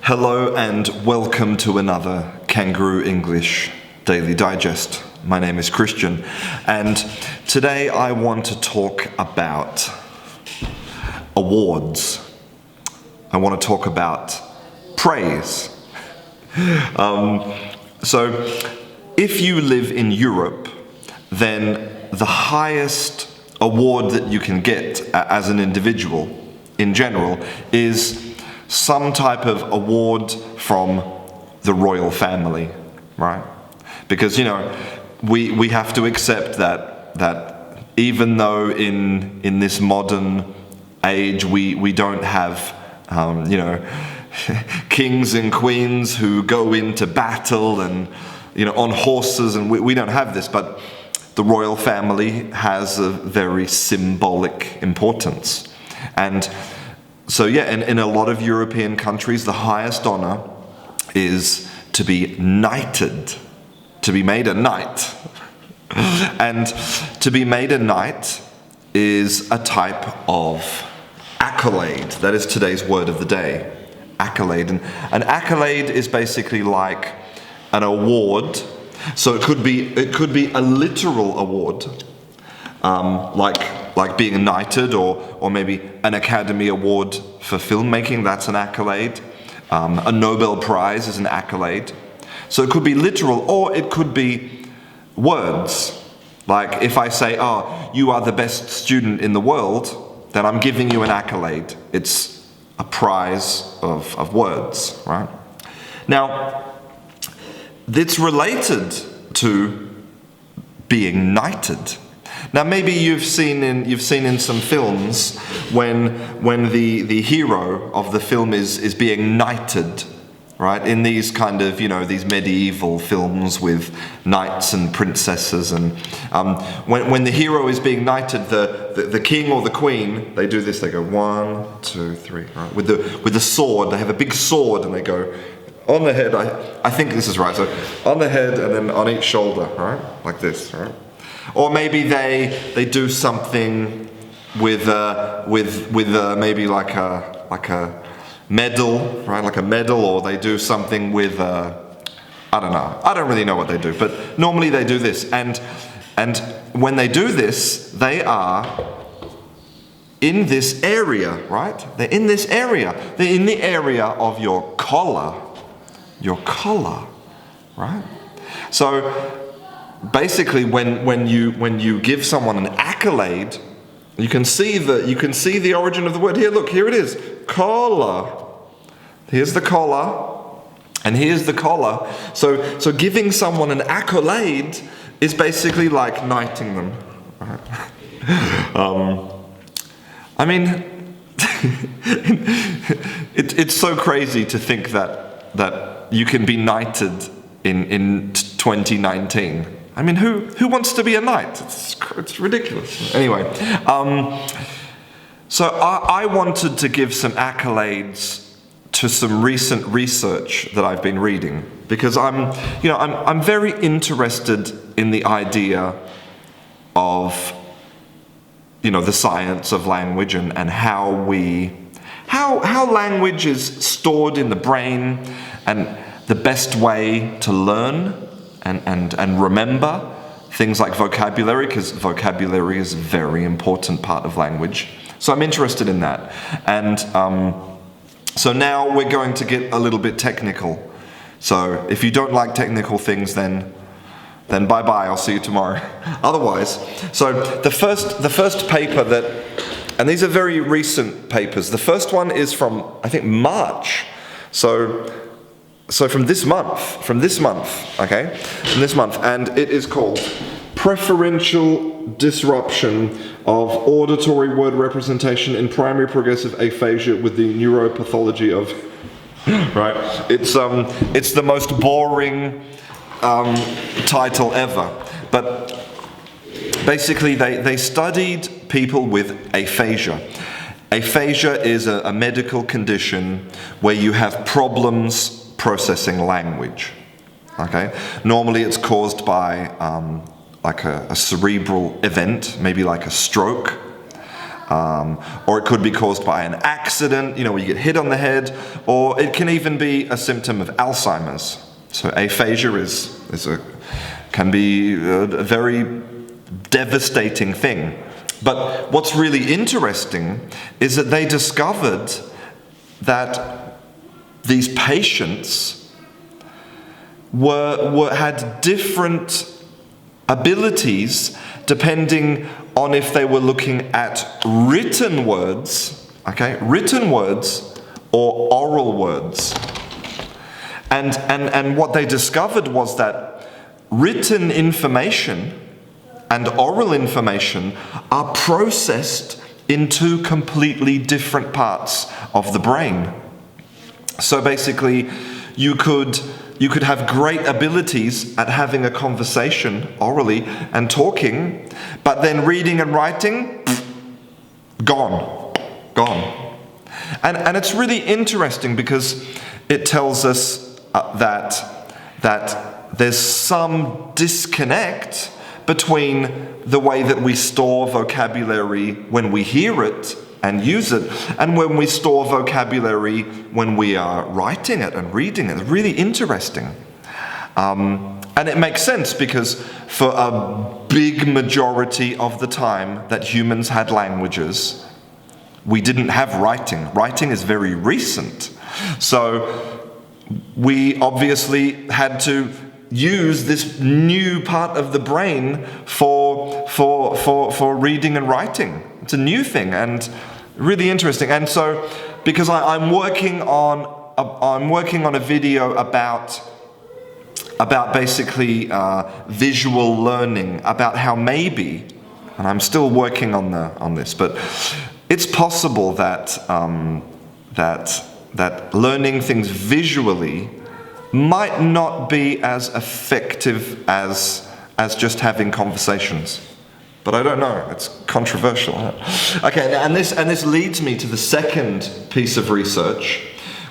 Hello and welcome to another Canguro English Daily Digest. My name is Christian, and today I want to talk about awards. I want to talk about praise. So if you live in Europe, then the highest award that you can get as an individual in general is some type of award from the royal family, right? Because, we have to accept that even though in this modern age we don't have, kings and queens who go into battle and, on horses, and we don't have this, but the royal family has a very symbolic importance. And so in a lot of European countries, the highest honor is to be knighted, to be made a knight. And to be made a knight is a type of accolade. That is today's word of the day, accolade. And an accolade is basically like an award. So it could be a literal award, like being knighted, or maybe an Academy Award for filmmaking. That's an accolade. A Nobel Prize is an accolade. So it could be literal, or it could be words. Like if I say, "Oh, you are the best student in the world," then I'm giving you an accolade. It's a prize of words, right? Now, it's related to being knighted. Now, maybe you've seen in some films when the hero of the film is being knighted, right? In these kind of these medieval films with knights and princesses, and when the hero is being knighted, the king or the queen, they do this. They go 1, 2, 3, right? With the sword. They have a big sword and they go on the head. I think this is right. So on the head and then on each shoulder, right? Like this, right? Or maybe they do something with maybe like a medal, right? Like a medal, or they do something with I don't know. I don't really know what they do, but normally they do this. And when they do this, they are in this area, right? They're in this area. They're in the area of your collar. Your collar, right? So basically, when you give someone an accolade, you can see the origin of the word. Here, look, here it is, collar. Here's the collar, and here's the collar. So giving someone an accolade is basically like knighting them. Right? I mean, it's so crazy to think that you can be knighted in 2019. I mean, who wants to be a knight? It's ridiculous. Anyway, so I wanted to give some accolades to some recent research that I've been reading, because I'm very interested in the idea of the science of language and how language is stored in the brain, and the best way to learn and remember things like vocabulary, because vocabulary is a very important part of language. So I'm interested in that. And so now we're going to get a little bit technical. So if you don't like technical things, then bye-bye, I'll see you tomorrow. Otherwise, so the first paper and these are very recent papers. The first one is from, I think, March. So from this month, and it is called Preferential Disruption of Auditory Word Representation in Primary Progressive Aphasia with the Neuropathology of... Right? It's the most boring title ever. But basically they studied people with aphasia. Aphasia is a medical condition where you have problems processing language. Okay? Normally it's caused by like a cerebral event, maybe like a stroke, or it could be caused by an accident, where you get hit on the head, or it can even be a symptom of Alzheimer's. So aphasia can be a very devastating thing. But what's really interesting is that they discovered that these patients had different abilities depending on if they were looking at written words or oral words. And what they discovered was that written information and oral information are processed in two completely different parts of the brain. So basically, you could have great abilities at having a conversation orally and talking, but then reading and writing, gone. And it's really interesting because it tells us that there's some disconnect between the way that we store vocabulary when we hear it and use it, and when we store vocabulary when we are writing it and reading it. It's really interesting. And it makes sense because for a big majority of the time that humans had languages, we didn't have writing. Writing is very recent. So we obviously had to use this new part of the brain for reading and writing. It's a new thing and really interesting. And so, because I'm working on a video about basically visual learning, about how maybe, and I'm still working on this, but it's possible that learning things visually might not be as effective as just having conversations. But I don't know, it's controversial. Okay, and this leads me to the second piece of research,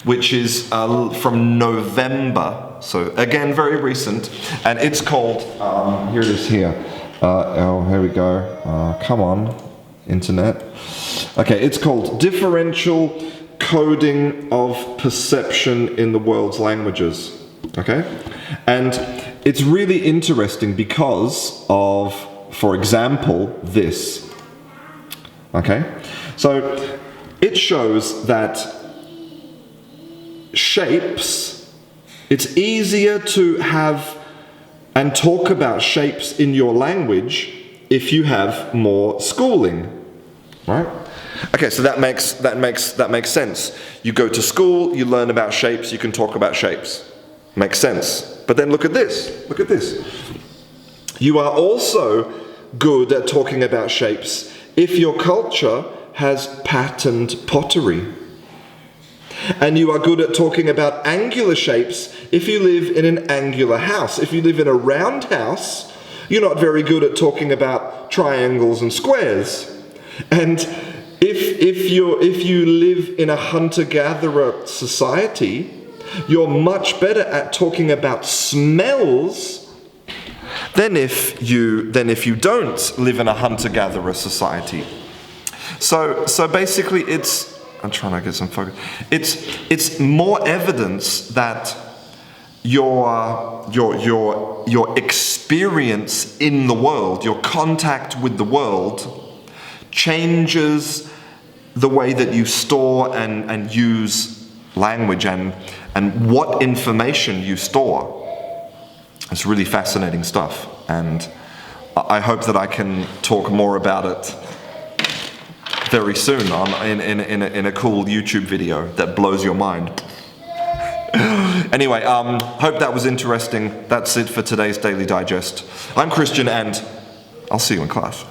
which is from November, so again, very recent, and it's called, here it is here. Here we go, come on, internet. Okay, it's called Differential Coding of Perception in the World's Languages, okay? And it's really interesting because of, for example, this, okay? So it shows that shapes, it's easier to have and talk about shapes in your language if you have more schooling, right? Okay, so that makes sense. You go to school, you learn about shapes, you can talk about shapes. Makes sense. But then look at this. Look at this. You are also good at talking about shapes if your culture has patterned pottery. And you are good at talking about angular shapes if you live in an angular house. If you live in a round house, you're not very good at talking about triangles and squares. And if you live in a hunter-gatherer society, you're much better at talking about smells than if you don't live in a hunter-gatherer society. So basically, I'm trying to get some focus. It's more evidence that your experience in the world, your contact with the world, changes the way that you store and use language and what information you store. It's really fascinating stuff, and I hope that I can talk more about it very soon in a cool YouTube video that blows your mind. Anyway, hope that was interesting. That's it for today's Daily Digest. I'm Christian, and I'll see you in class.